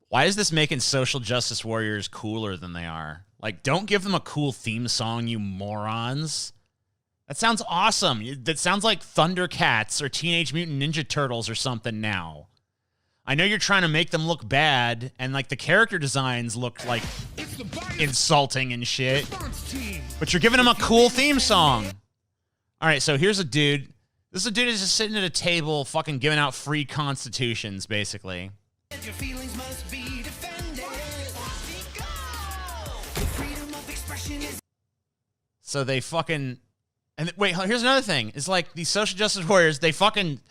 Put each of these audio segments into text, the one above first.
Why is this making social justice warriors cooler than they are? Like, don't give them a cool theme song, you morons. That sounds awesome. That sounds like Thundercats or Teenage Mutant Ninja Turtles or something now. I know you're trying to make them look bad, and like the character designs look like insulting and shit, but you're giving them a cool theme song. All right, so here's a dude. This is a dude who's just sitting at a table fucking giving out free constitutions, basically. Your feelings must be defended. Freedom of expression is... So they fucking... And wait, here's another thing. It's like these social justice warriors, they fucking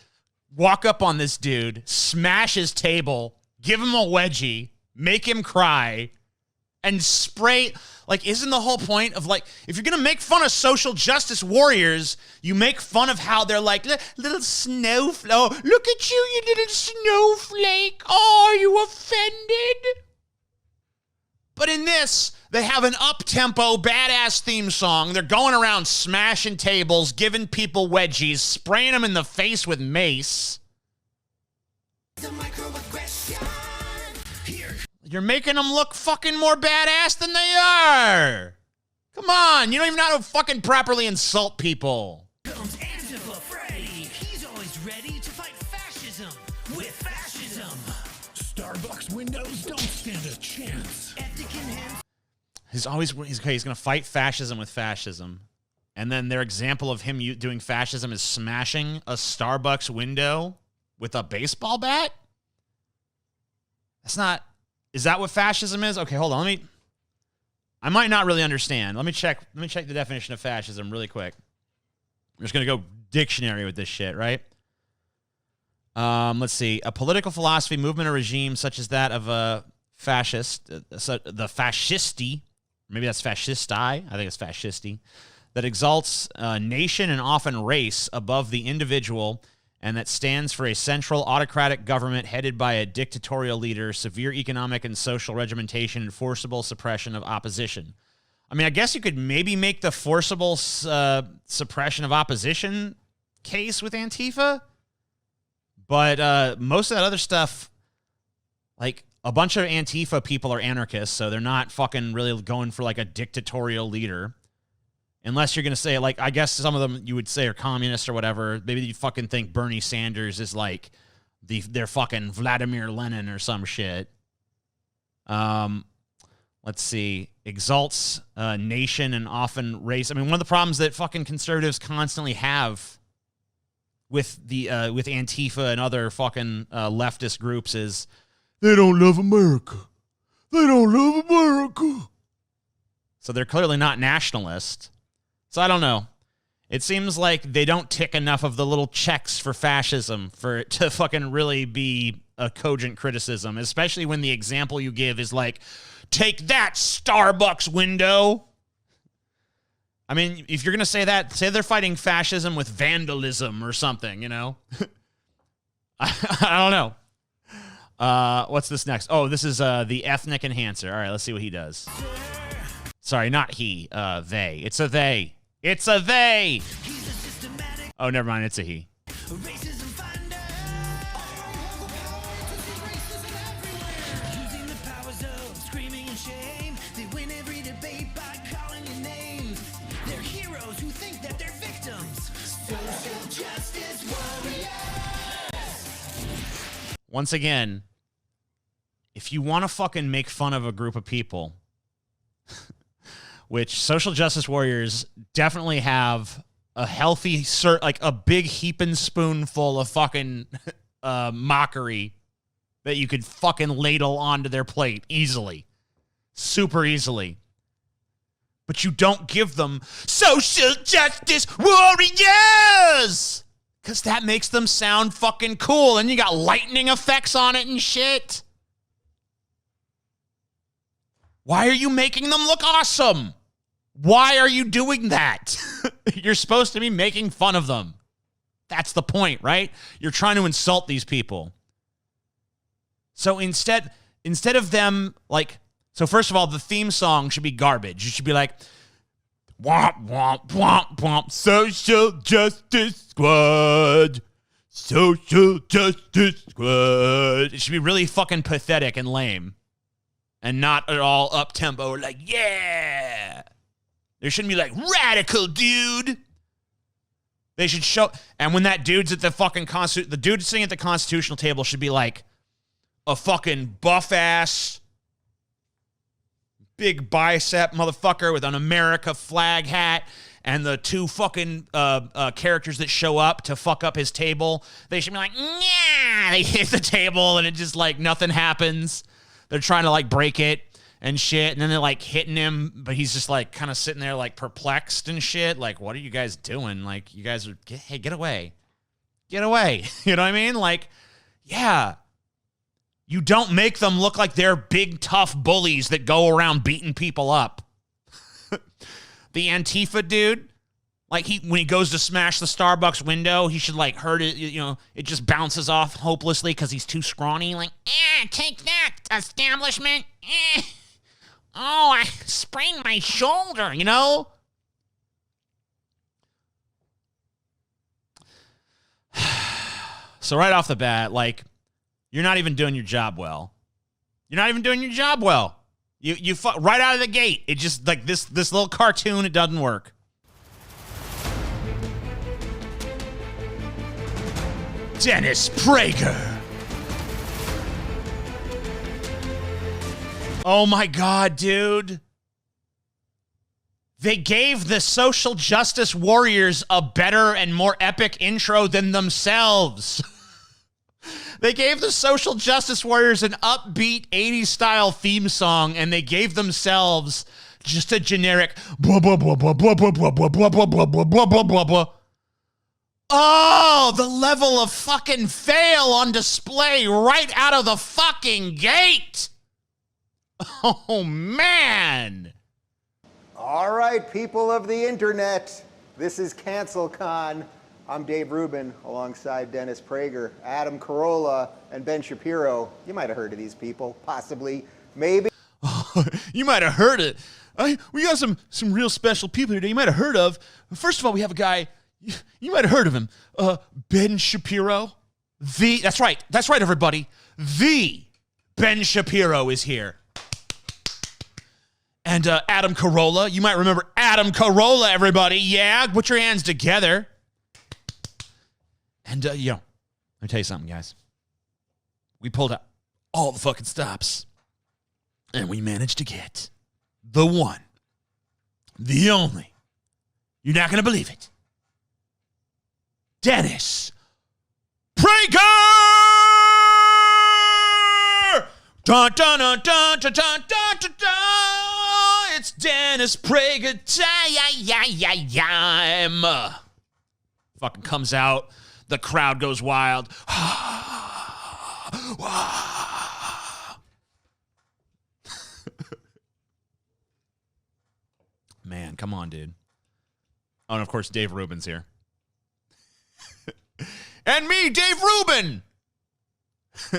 walk up on this dude, smash his table, give him a wedgie, make him cry, and spray... Like, isn't the whole point of, like, if you're going to make fun of social justice warriors, you make fun of how they're like, little snowflake. Oh, look at you, you little snowflake. Oh, are you offended? But in this, they have an up-tempo, badass theme song. They're going around smashing tables, giving people wedgies, spraying them in the face with mace. The microaggression. You're making them look fucking more badass than they are. Come on, you don't even know how to fucking properly insult people. Comes Angela Freddy. He's always ready to fight fascism with fascism. Starbucks windows don't stand a chance. He's gonna fight fascism with fascism. And then their example of him doing fascism is smashing a Starbucks window with a baseball bat? That's not... Is that what fascism is? Okay, hold on. I might not really understand. Let me check the definition of fascism really quick. I'm just going to go dictionary with this shit, right? Let's see. A political philosophy, movement, or regime such as that of a fascist, the fascisti, maybe that's fascisti, I think it's fascisti, that exalts a nation and often race above the individual, and that stands for a central autocratic government headed by a dictatorial leader, severe economic and social regimentation, and forcible suppression of opposition. I mean, I guess you could maybe make the forcible suppression of opposition case with Antifa, but most of that other stuff, like a bunch of Antifa people are anarchists, so they're not fucking really going for like a dictatorial leader. Unless you're going to say, like, I guess some of them you would say are communists or whatever. Maybe you fucking think Bernie Sanders is like they're fucking Vladimir Lenin or some shit. Let's see. Exalts nation and often race. I mean, one of the problems that fucking conservatives constantly have with with Antifa and other fucking leftist groups is they don't love America. They don't love America. So they're clearly not nationalist. So I don't know. It seems like they don't tick enough of the little checks for fascism for it to fucking really be a cogent criticism, especially when the example you give is like, take that, Starbucks window. I mean, if you're going to say that, say they're fighting fascism with vandalism or something, you know? I don't know. What's this next? Oh, this is the ethnic enhancer. All right, let's see what he does. Sorry, not he. They. It's a they. It's a they! Oh, never mind. It's a he. Once again, if you want to fucking make fun of a group of people... which social justice warriors definitely have a healthy, like a big heaping spoonful of fucking mockery that you could fucking ladle onto their plate easily. Super easily. But you don't give them social justice warriors! Because that makes them sound fucking cool, and you got lightning effects on it and shit. Why are you making them look awesome? Why are you doing that? You're supposed to be making fun of them. That's the point, right? You're trying to insult these people. So instead of them, like, so first of all, the theme song should be garbage. It should be like, womp, womp, womp, womp, social justice squad. Social Justice Squad. It should be really fucking pathetic and lame. And not at all up-tempo. Like, yeah. There shouldn't be like, radical, dude. They should show... And when that dude's at the fucking... the dude sitting at the constitutional table should be like a fucking buff-ass, big bicep motherfucker with an America flag hat. And the two fucking characters that show up to fuck up his table, they should be like, yeah. They hit the table and it just like nothing happens. They're trying to like break it and shit. And then they're like hitting him, but he's just like kind of sitting there like perplexed and shit. Like, what are you guys doing? Like, you guys are, hey, get away. Get away. You know what I mean? Like, yeah. You don't make them look like they're big, tough bullies that go around beating people up. The Antifa dude, like when he goes to smash the Starbucks window, he should like hurt it, you know, it just bounces off hopelessly because he's too scrawny. Like, take that, establishment. Oh, I sprained my shoulder, you know? So right off the bat, like, you're not even doing your job well. You're not even doing your job well. You right out of the gate. It just like this little cartoon. It doesn't work. Dennis Prager. Oh my God, dude. They gave the social justice warriors a better and more epic intro than themselves. They gave the social justice warriors an upbeat 80s style theme song, and they gave themselves just a generic blah blah blah blah blah blah blah blah blah blah blah blah blah blah blah blah. Oh, the level of fucking fail on display right out of the fucking gate. Oh man. All right, people of the internet, this is CancelCon. I'm Dave Rubin, alongside Dennis Prager, Adam Carolla, and Ben Shapiro. You might have heard of these people, possibly, maybe. You might have heard it. We got some real special people here that you might have heard of. First of all, we have a guy, you might have heard of him, Ben Shapiro. That's right, everybody. The Ben Shapiro is here. And Adam Carolla, you might remember Adam Carolla, everybody. Yeah, put your hands together. And, let me tell you something, guys. We pulled out all the fucking stops. And we managed to get the one, the only, you're not going to believe it, Dennis Prager! Dun, dun, dun, dun, dun, dun, dun, dun, dun. It's Dennis Prager time. Fucking comes out. The crowd goes wild. Man, come on, dude. Oh, and of course, Dave Rubin's here. And me, Dave Rubin!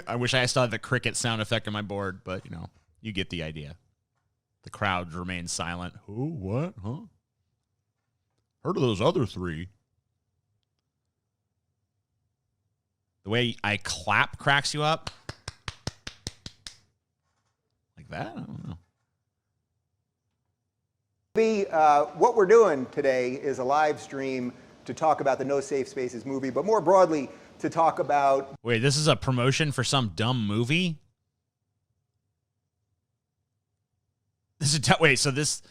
I wish I still had the cricket sound effect on my board, but, you get the idea. The crowd remains silent. Who? What? Huh? Heard of those other three. The way I clap cracks you up. Like that? I don't know. What we're doing today is a live stream to talk about the No Safe Spaces movie, but more broadly, to talk about... Wait, this is a promotion for some dumb movie? Wait, so this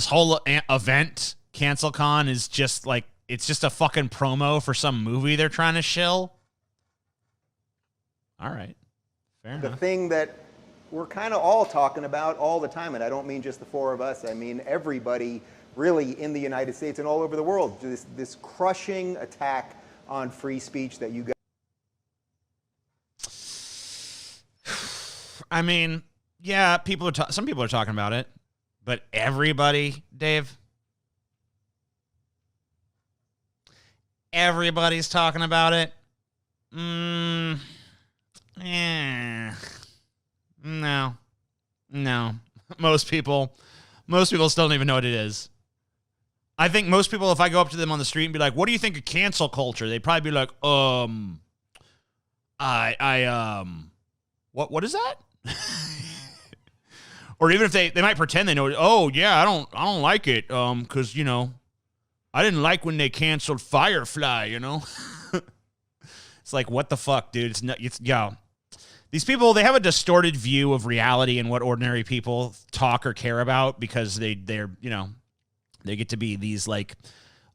whole event, CancelCon, is just like, it's just a fucking promo for some movie they're trying to shill? All right. Fair enough. The thing that we're kind of all talking about all the time, and I don't mean just the four of us, I mean everybody really in the United States and all over the world, this crushing attack on free speech that you got. I mean, yeah, some people are talking about it, but everybody, Dave, everybody's talking about it. No. Most people still don't even know what it is. I think most people, if I go up to them on the street and be like, what do you think of cancel culture? They'd probably be like, what is that? Or even if they might pretend they know. Oh yeah, I don't like it. Because I didn't like when they canceled Firefly. It's like, what the fuck, dude? These people, they have a distorted view of reality and what ordinary people talk or care about because they get to be these like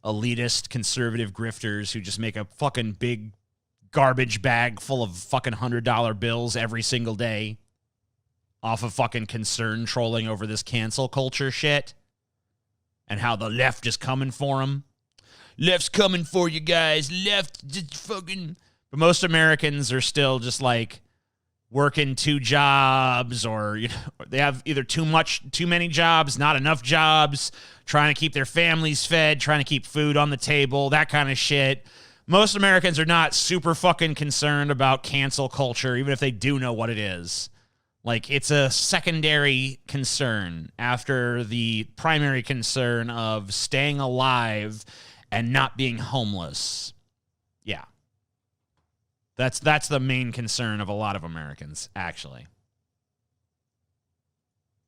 elitist conservative grifters who just make a fucking big garbage bag full of fucking $100 bills every single day off of fucking concern trolling over this cancel culture shit and how the left is coming for them. Left's coming for you guys. Left just fucking... But most Americans are still just like working 2 jobs, or they have either too many jobs, not enough jobs, trying to keep their families fed, trying to keep food on the table, that kind of shit. Most Americans are not super fucking concerned about cancel culture, even if they do know what it is. Like, it's a secondary concern after the primary concern of staying alive and not being homeless. Yeah. That's the main concern of a lot of Americans, actually.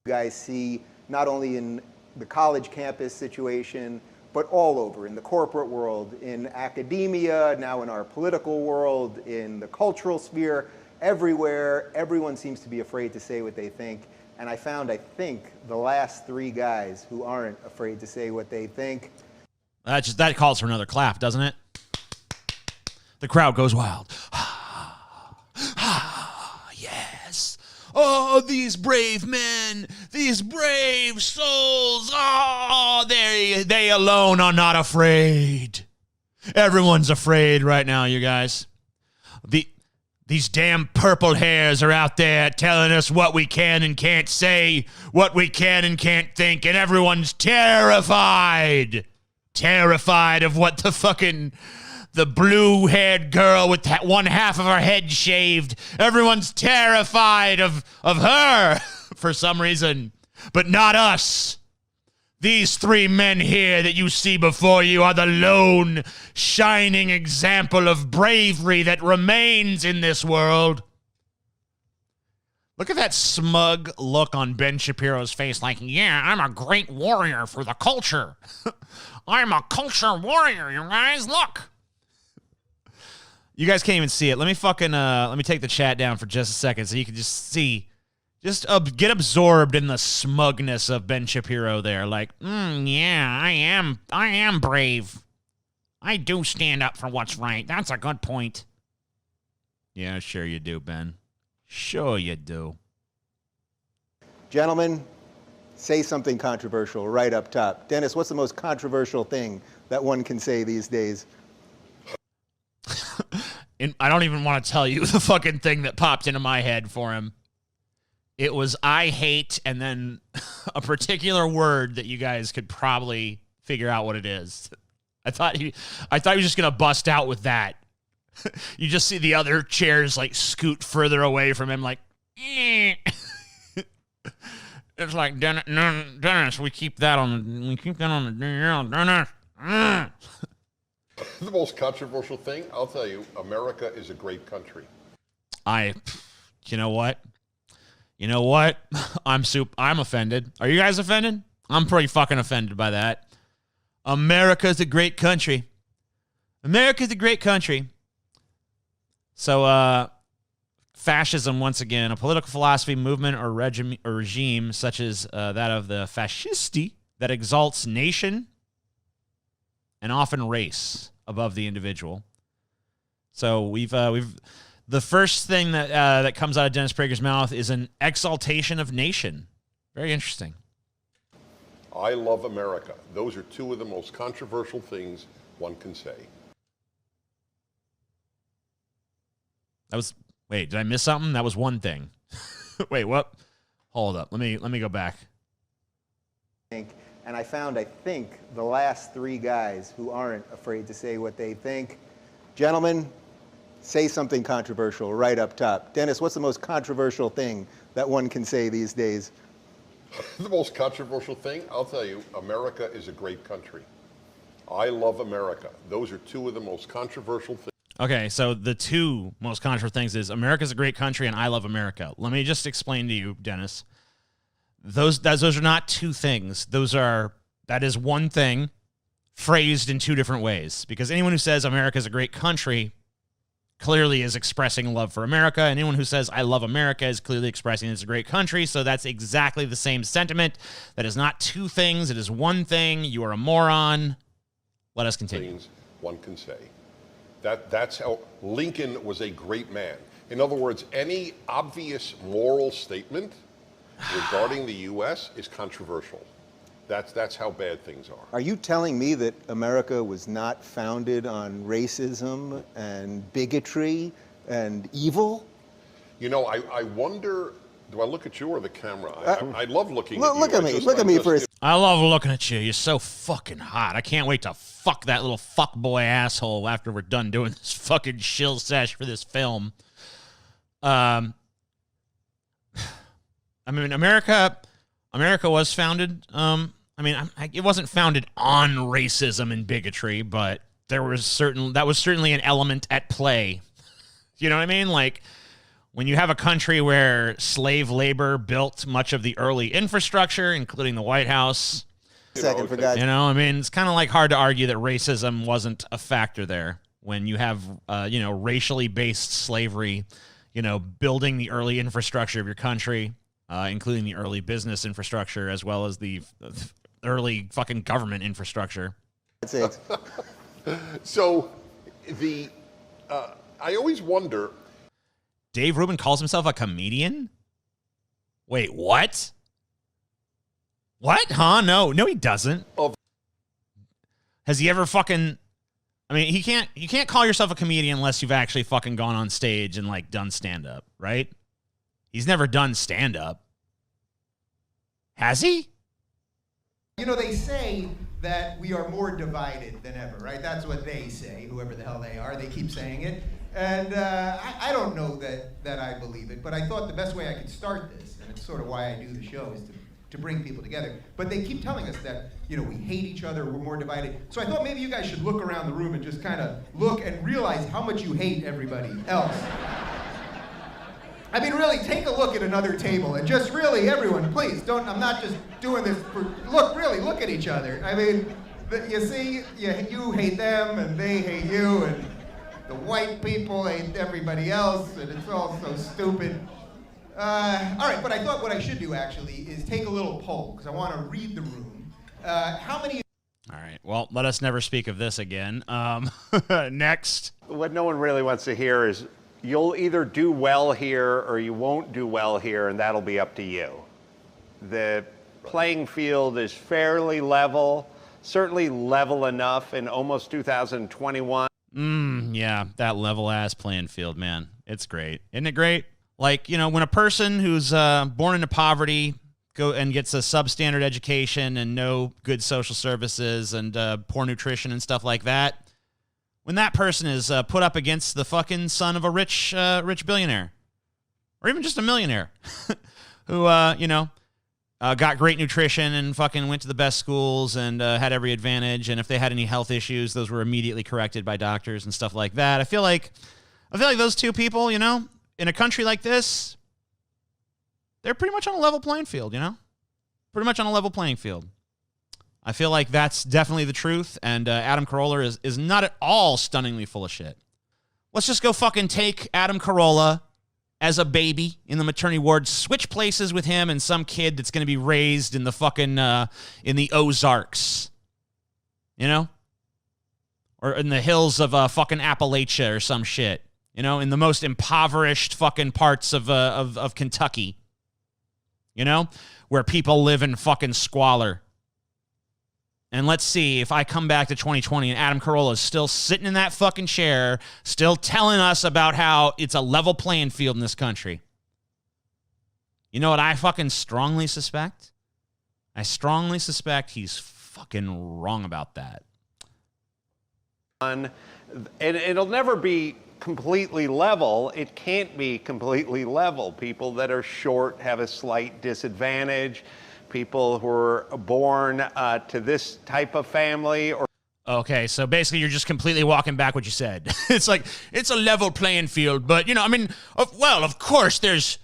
You guys see not only in the college campus situation, but all over, in the corporate world, in academia, now in our political world, in the cultural sphere, everywhere, everyone seems to be afraid to say what they think. And I think, the last 3 guys who aren't afraid to say what they think. That calls for another clap, doesn't it? The crowd goes wild. Yes. Oh, these brave men, these brave souls. Oh, they alone are not afraid. Everyone's afraid right now, you guys. These damn purple hairs are out there telling us what we can and can't say, what we can and can't think, and everyone's terrified. Terrified of what the blue-haired girl with one half of her head shaved. Everyone's terrified of her for some reason, but not us. These 3 men here that you see before you are the lone, shining example of bravery that remains in this world. Look at that smug look on Ben Shapiro's face, like, yeah, I'm a great warrior for the culture. I'm a culture warrior, you guys, look. You guys can't even see it. Let me take the chat down for just a second so you can just see, get absorbed in the smugness of Ben Shapiro there. Like, yeah, I am brave. I do stand up for what's right. That's a good point. Yeah, sure you do, Ben. Sure you do. Gentlemen, say something controversial right up top. Dennis, what's the most controversial thing that one can say these days? I don't even want to tell you the fucking thing that popped into my head for him. It was I hate and then a particular word that you guys could probably figure out what it is. I thought he was just going to bust out with that. You just see the other chairs like scoot further away from him like, eh. It's like, Dennis, we keep that on the Dennis. The most controversial thing, I'll tell you, America is a great country. You know what? I'm offended. Are you guys offended? I'm pretty fucking offended by that. America's a great country. America's a great country. So, fascism, once again, a political philosophy, movement, or regime such as that of the fascisti that exalts nation and often race above the individual. So we've the first thing that comes out of Dennis Prager's mouth is an exaltation of nation. Very interesting. I love America. Those are 2 of the most controversial things one can say. Wait, did I miss something? That was one thing. Wait, what? Hold up. Let me go back. And I think, the last 3 guys who aren't afraid to say what they think. Gentlemen, say something controversial right up top. Dennis, what's the most controversial thing that one can say these days? The most controversial thing, I'll tell you, America is a great country. I love America. Those are 2 of the most controversial things. Okay, so the two most controversial things is America's a great country and I love America. Let me just explain to you, Dennis. Those are not two things. That is one thing phrased in two different ways. Because anyone who says America's a great country clearly is expressing love for America, and anyone who says I love America is clearly expressing it's a great country. So that's exactly the same sentiment. That is not two things. It is one thing. You are a moron. Let us continue. Things one can say. That's how Lincoln was a great man. In other words, any obvious moral statement regarding the U.S. is controversial. That's how bad things are. Are you telling me that America was not founded on racism and bigotry and evil? You know, I wonder, do I look at you or the camera? I love looking at you. Look at me. Look at me for a second. I love looking at you. You're so fucking hot. I can't wait to fuck that little fuckboy asshole after we're done doing this fucking shill sesh for this film. I mean, America was founded. It wasn't founded on racism and bigotry, but that was certainly an element at play. You know what I mean? Like, when you have a country where slave labor built much of the early infrastructure, including the White House. Second, for God's sake. It's kind of like hard to argue that racism wasn't a factor there when you have, racially based slavery, building the early infrastructure of your country, including the early business infrastructure, as well as the early fucking government infrastructure. That's it. So, I always wonder. Dave Rubin calls himself a comedian? Wait, what? What? Huh? No, he doesn't. Has he ever fucking... I mean, you can't call yourself a comedian unless you've actually fucking gone on stage and, like, done stand-up, right? He's never done stand-up. Has he? They say that we are more divided than ever, right? That's what they say, whoever the hell they are. They keep saying it. And I don't know that I believe it, but I thought the best way I could start this, and it's sort of why I do the show, is to bring people together. But they keep telling us that, we hate each other, we're more divided. So I thought maybe you guys should look around the room and just kind of look and realize how much you hate everybody else. I mean, really, take a look at another table and just really, everyone, please, don't, I'm not just doing this for, look at each other. I mean, you see, you hate them and they hate you, and the white people hate everybody else, and it's all so stupid. All right, but I thought what I should do, actually, is take a little poll, because I want to read the room. How many... All right, well, let us never speak of this again. Next. What no one really wants to hear is, you'll either do well here or you won't do well here, and that'll be up to you. The playing field is fairly level, certainly level enough in almost 2021. Yeah, that level-ass playing field, man. It's great. Isn't it great? Like, when a person who's born into poverty gets a substandard education and no good social services and poor nutrition and stuff like that, when that person is put up against the fucking son of a rich billionaire, or even just a millionaire, who, got great nutrition and fucking went to the best schools and had every advantage. And if they had any health issues, those were immediately corrected by doctors and stuff like that. I feel like those two people, in a country like this, they're pretty much on a level playing field, Pretty much on a level playing field. I feel like that's definitely the truth. And Adam Carolla is not at all stunningly full of shit. Let's just go fucking take Adam Carolla as a baby in the maternity ward, switch places with him and some kid that's going to be raised in the fucking, in the Ozarks, or in the hills of fucking Appalachia or some shit, in the most impoverished fucking parts of Kentucky, where people live in fucking squalor. And let's see if I come back to 2020 and Adam Carolla is still sitting in that fucking chair, still telling us about how it's a level playing field in this country. You know what I fucking strongly suspect? I strongly suspect he's fucking wrong about that. And it'll never be completely level. It can't be completely level. People that are short have a slight disadvantage. People who are born to this type of family or Okay, so basically you're just completely walking back what you said. It's like, it's a level playing field, but, I mean, of course there's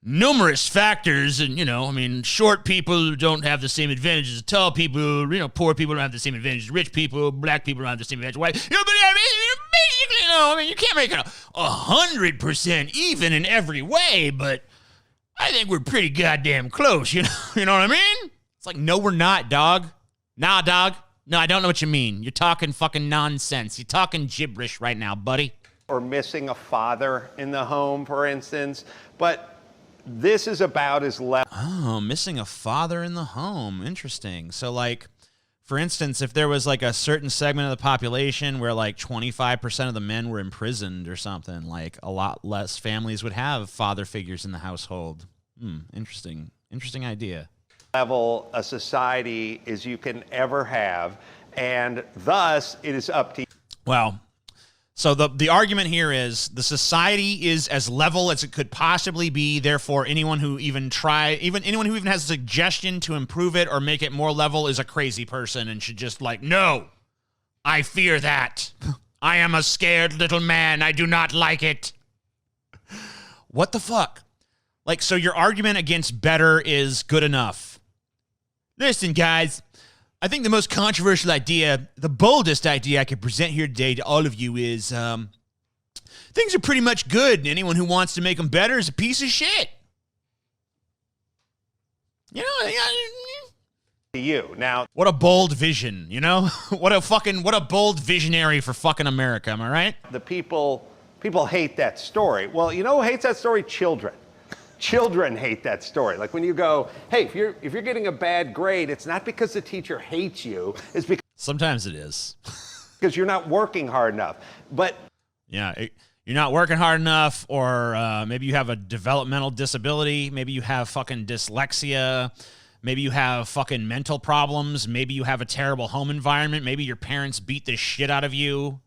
numerous factors, and, I mean, short people don't have the same advantages as tall people, poor people don't have the same advantages, rich people, black people don't have the same advantages, white, but I mean, basically, I mean, you can't make it 100% even in every way, but I think we're pretty goddamn close, you know what I mean? It's like, no, we're not, dog. Nah, dog. No, I don't know what you mean. You're talking fucking nonsense. You're talking gibberish right now, buddy. Or missing a father in the home, for instance. But this is about as level. Oh, missing a father in the home. Interesting. So, like, for instance, if there was, like, a certain segment of the population where, like, 25% of the men were imprisoned or something, like, a lot less families would have father figures in the household. Interesting. Interesting idea. Level a society as you can ever have, and thus it is up to you. Well, so the argument here is the society is as level as it could possibly be. Therefore, anyone who even has a suggestion to improve it or make it more level is a crazy person and should just no, I fear that. I am a scared little man. I do not like it. What the fuck? So your argument against better is good enough. Listen, guys, I think the most controversial idea, the boldest idea I could present here today to all of you is things are pretty much good, and anyone who wants to make them better is a piece of shit. You now. What a bold vision, what a bold visionary for fucking America, am I right? The people hate that story. Well, you know who hates that story? Children. Children hate that story. Like when you go, hey, if you're getting a bad grade, it's not because the teacher hates you. It's because sometimes it is because you're not working hard enough. But yeah, you're not working hard enough, or maybe you have a developmental disability. Maybe you have fucking dyslexia. Maybe you have fucking mental problems. Maybe you have a terrible home environment. Maybe your parents beat the shit out of you.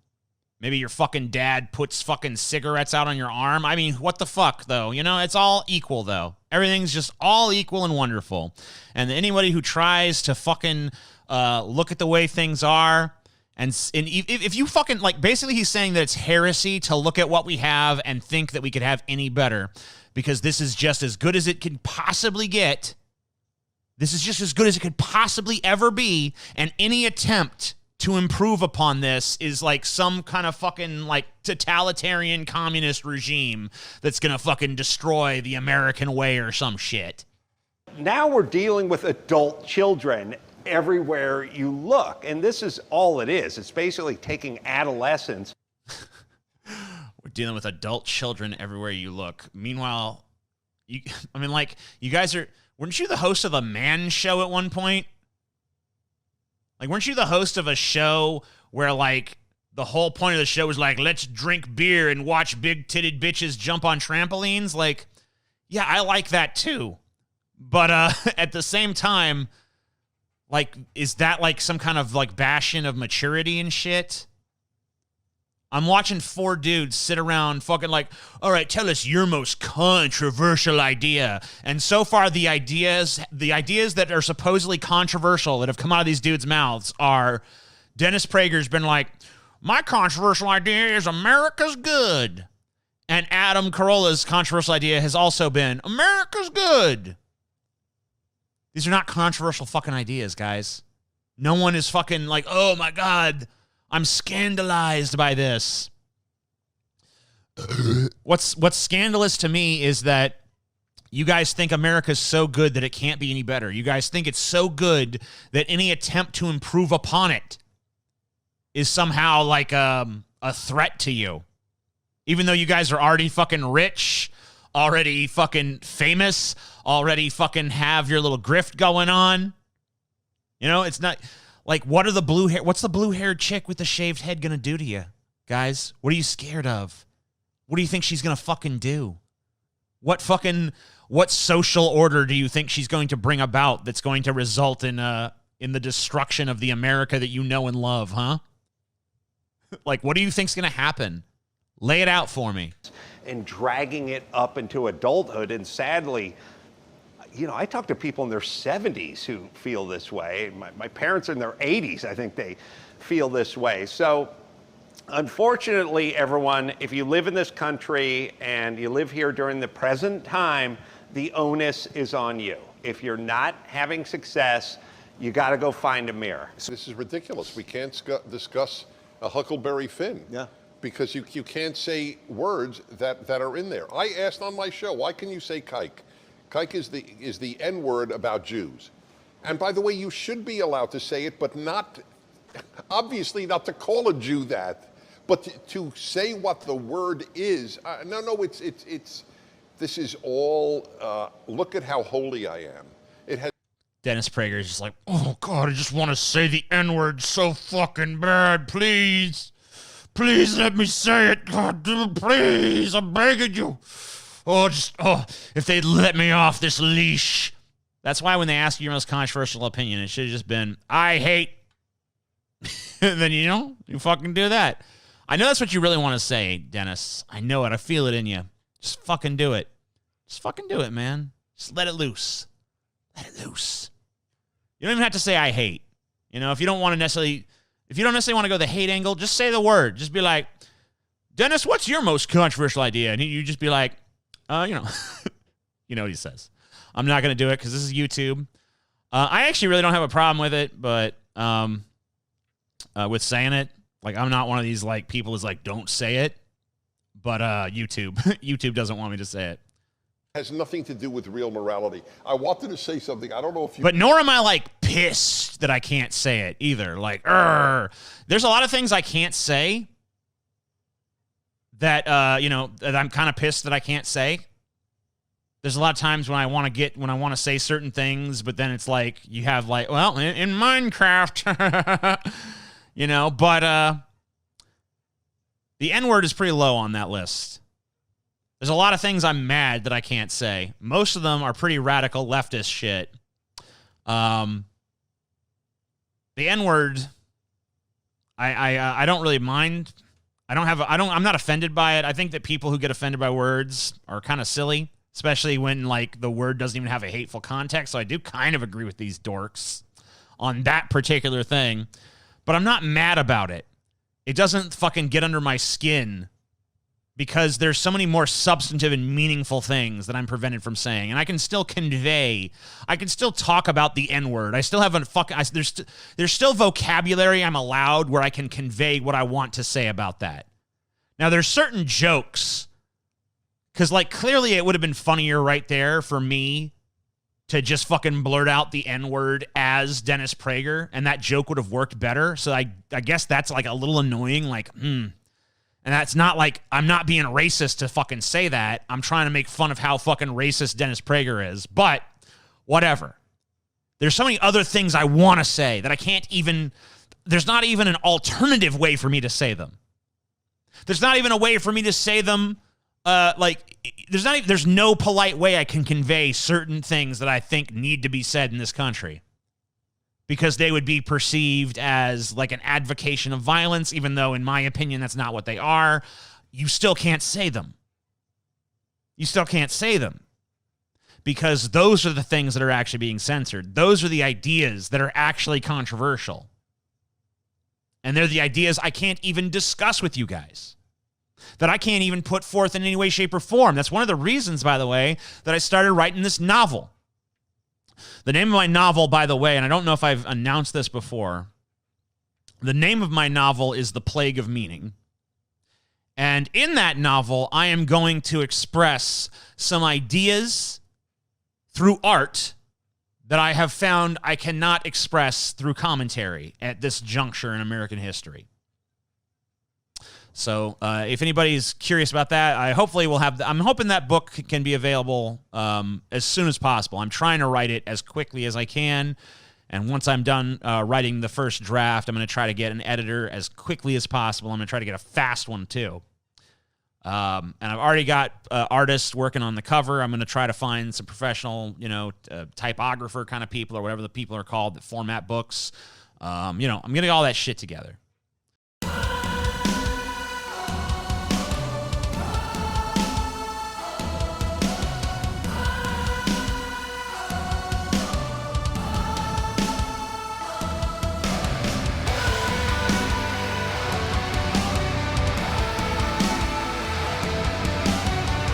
Maybe your fucking dad puts fucking cigarettes out on your arm. I mean, what the fuck, though? It's all equal, though. Everything's just all equal and wonderful. And anybody who tries to fucking look at the way things are, and if you fucking, basically he's saying that it's heresy to look at what we have and think that we could have any better, because this is just as good as it can possibly get. This is just as good as it could possibly ever be, and any attempt to improve upon this is some kind of fucking totalitarian communist regime that's gonna fucking destroy the American way or some shit. Now we're dealing with adult children everywhere you look, and this is all it is. It's basically taking adolescents. We're dealing with adult children everywhere you look. Meanwhile, you guys weren't you the host of the Man Show at one point? Weren't you the host of a show where, the whole point of the show was, let's drink beer and watch big-titted bitches jump on trampolines? Yeah, I like that, too. But at the same time, is that, some kind of, bashing of maturity and shit? I'm watching four dudes sit around fucking all right, tell us your most controversial idea. And so far, the ideas that are supposedly controversial that have come out of these dudes' mouths are, Dennis Prager's been my controversial idea is America's good. And Adam Carolla's controversial idea has also been America's good. These are not controversial fucking ideas, guys. No one is fucking oh my God, I'm scandalized by this. What's scandalous to me is that you guys think America's so good that it can't be any better. You guys think it's so good that any attempt to improve upon it is somehow a threat to you. Even though you guys are already fucking rich, already fucking famous, already fucking have your little grift going on. It's not... what's the blue-haired chick with the shaved head gonna do to you, guys? What are you scared of? What do you think she's gonna fucking do? What social order do you think she's going to bring about that's going to result in the destruction of the America that you know and love, huh? What do you think's gonna happen? Lay it out for me. And dragging it up into adulthood, and sadly, I talk to people in their 70s who feel this way. My parents are in their 80s. I think feel this way. So unfortunately, everyone, if you live in this country and you live here during the present time, the onus is on you. If you're not having success, you got to go find a mirror. This is ridiculous. We can't discuss a Huckleberry Finn. Yeah. Because you can't say words that are in there. I asked on my show, why can you say kike? Kike is the N word about Jews. And by the way, you should be allowed to say it, but not, obviously not to call a Jew that, but to say what the word is. This is all, look at how holy I am. It has. Dennis Prager is just like, oh, God, I just want to say the N-word so fucking bad. Please. Please let me say it. God, please. I'm begging you. If they'd let me off this leash. That's why when they ask you your most controversial opinion, it should have just been, I hate. Then, you fucking do that. I know that's what you really want to say, Dennis. I know it. I feel it in you. Just fucking do it. Just fucking do it, man. Just let it loose. Let it loose. You don't even have to say I hate. If you don't necessarily want to go the hate angle, just say the word. Just be like, Dennis, what's your most controversial idea? And you just be like, you know what he says. I'm not going to do it because this is YouTube. I actually really don't have a problem with it, but with saying it, like I'm not one of these like people who's like, don't say it. But YouTube doesn't want me to say it. Has nothing to do with real morality. I wanted to say something. I don't know if you. But nor am I like pissed that I can't say it either. Like, there's a lot of things I can't say that that I'm kind of pissed that I can't say. There's a lot of times when I want to say certain things, but then it's like you have like, well, in Minecraft, but the N-word is pretty low on that list. There's a lot of things I'm mad that I can't say. Most of them are pretty radical leftist shit. The N-word, I don't really mind. I'm not offended by it. I think that people who get offended by words are kind of silly, especially when like the word doesn't even have a hateful context. So I do kind of agree with these dorks on that particular thing, but I'm not mad about it. It doesn't fucking get under my skin because there's so many more substantive and meaningful things that I'm prevented from saying. And I can still talk about the N-word. I still haven't there's still vocabulary I'm allowed where I can convey what I want to say about that. Now, there's certain jokes, because like clearly it would have been funnier right there for me to just fucking blurt out the N-word as Dennis Prager, and that joke would have worked better. So I guess that's like a little annoying, like, And that's not like I'm not being racist to fucking say that. I'm trying to make fun of how fucking racist Dennis Prager is. But whatever. There's so many other things I want to say that I can't even, there's not even an alternative way for me to say them. There's not even a way for me to say them, there's no polite way I can convey certain things that I think need to be said in this country, because they would be perceived as like an advocation of violence, even though in my opinion that's not what they are. You still can't say them. You still can't say them because those are the things that are actually being censored. Those are the ideas that are actually controversial. And they're the ideas I can't even discuss with you guys, that I can't even put forth in any way, shape, or form. That's one of the reasons, by the way, that I started writing this novel. The name of my novel, by the way, and I don't know if I've announced this before, the name of my novel is The Plague of Meaning. And in that novel, I am going to express some ideas through art that I have found I cannot express through commentary at this juncture in American history. So if anybody's curious about that, I'm hoping that book can be available as soon as possible. I'm trying to write it as quickly as I can. And once I'm done writing the first draft, I'm going to try to get an editor as quickly as possible. I'm going to try to get a fast one too. And I've already got artists working on the cover. I'm going to try to find some professional, typographer kind of people or whatever the people are called that format books. I'm getting all that shit together.